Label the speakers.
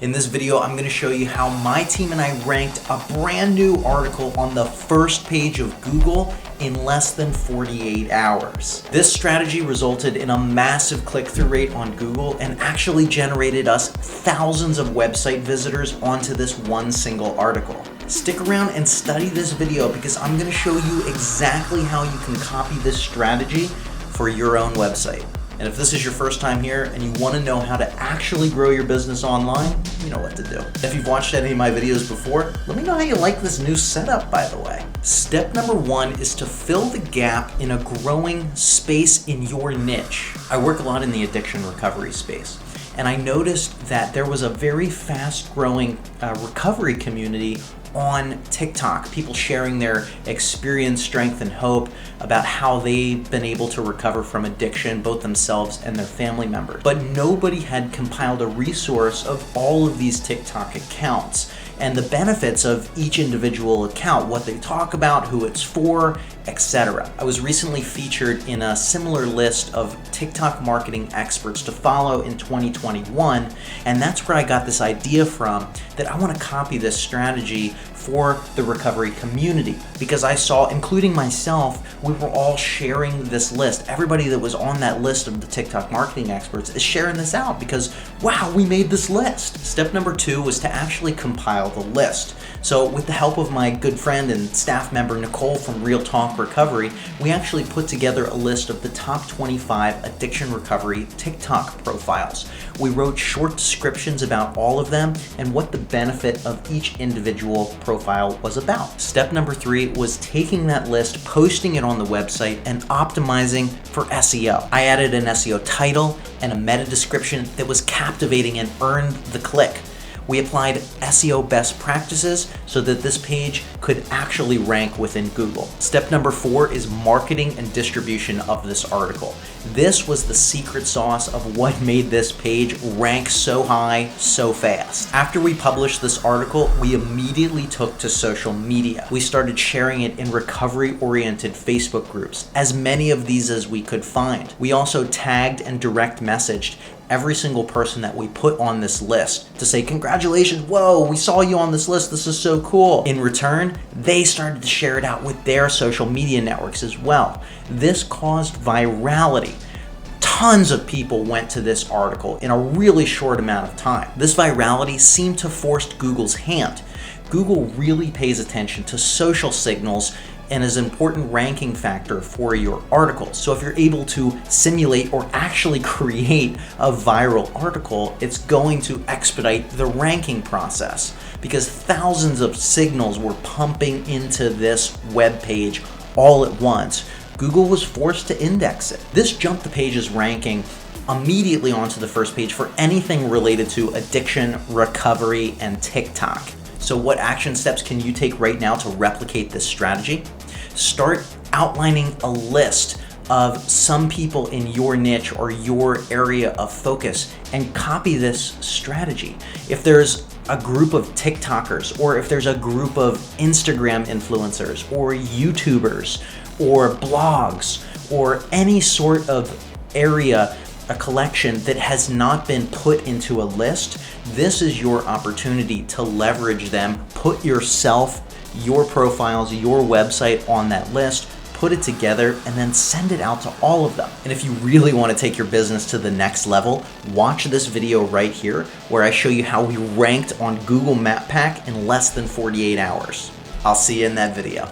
Speaker 1: In this video, I'm going to show you how my team and I ranked a brand new article on the first page of Google in less than 48 hours. This strategy resulted in a massive click-through rate on Google and actually generated us thousands of website visitors onto this one single article. Stick around and study this video because I'm going to show you exactly how you can copy this strategy for your own website. And if this is your first time here and you want to know how to actually grow your business online, you know what to do. If you've watched any of my videos before, let me know how you like this new setup, by the way. Step number one is to fill the gap in a growing space in your niche. I work a lot in the addiction recovery space, and I noticed that there was a very fast growing recovery community on TikTok, people sharing their experience, strength, and hope about how they've been able to recover from addiction, both themselves and their family members. But nobody had compiled a resource of all of these TikTok accounts and the benefits of each individual account, what they talk about, who it's for, etc. I was recently featured in a similar list of TikTok marketing experts to follow in 2021, and that's where I got this idea from that I want to copy this strategy for the recovery community, because I saw, including myself, we were all sharing this list. Everybody that was on that list of the TikTok marketing experts is sharing this out because, wow, we made this list. Step number two was to actually compile the list. So with the help of my good friend and staff member Nicole from Real Talk Recovery, we actually put together a list of the top 25 addiction recovery TikTok profiles. We wrote short descriptions about all of them and what the benefit of each individual profile was about. Step number three was taking that list, posting it on the website, and optimizing for SEO. I added an SEO title and a meta description that was captivating and earned the click. We applied SEO best practices so that this page could actually rank within Google. Step number four is marketing and distribution of this article. This was the secret sauce of what made this page rank so high so fast. After we published this article, we immediately took to social media. We started sharing it in recovery-oriented Facebook groups, as many of these as we could find. We also tagged and direct messaged every single person that we put on this list to say, congratulations, whoa, we saw you on this list, this is so cool. In return, they started to share it out with their social media networks as well. This caused virality. Tons of people went to this article in a really short amount of time. This virality seemed to force Google's hand. Google really pays attention to social signals and is an important ranking factor for your articles. So if you're able to simulate or actually create a viral article, it's going to expedite the ranking process because thousands of signals were pumping into this web page all at once. Google was forced to index it. This jumped the page's ranking immediately onto the first page for anything related to addiction, recovery, and TikTok. So what action steps can you take right now to replicate this strategy? Start outlining a list of some people in your niche or your area of focus and copy this strategy. If there's a group of TikTokers, or if there's a group of Instagram influencers or YouTubers or blogs or any sort of area, a collection that has not been put into a list, this is your opportunity to leverage them. Put yourself, your profiles, your website on that list, put it together, and then send it out to all of them. And if you really want to take your business to the next level, watch this video right here where I show you how we ranked on Google Map Pack in less than 48 hours. I'll see you in that video.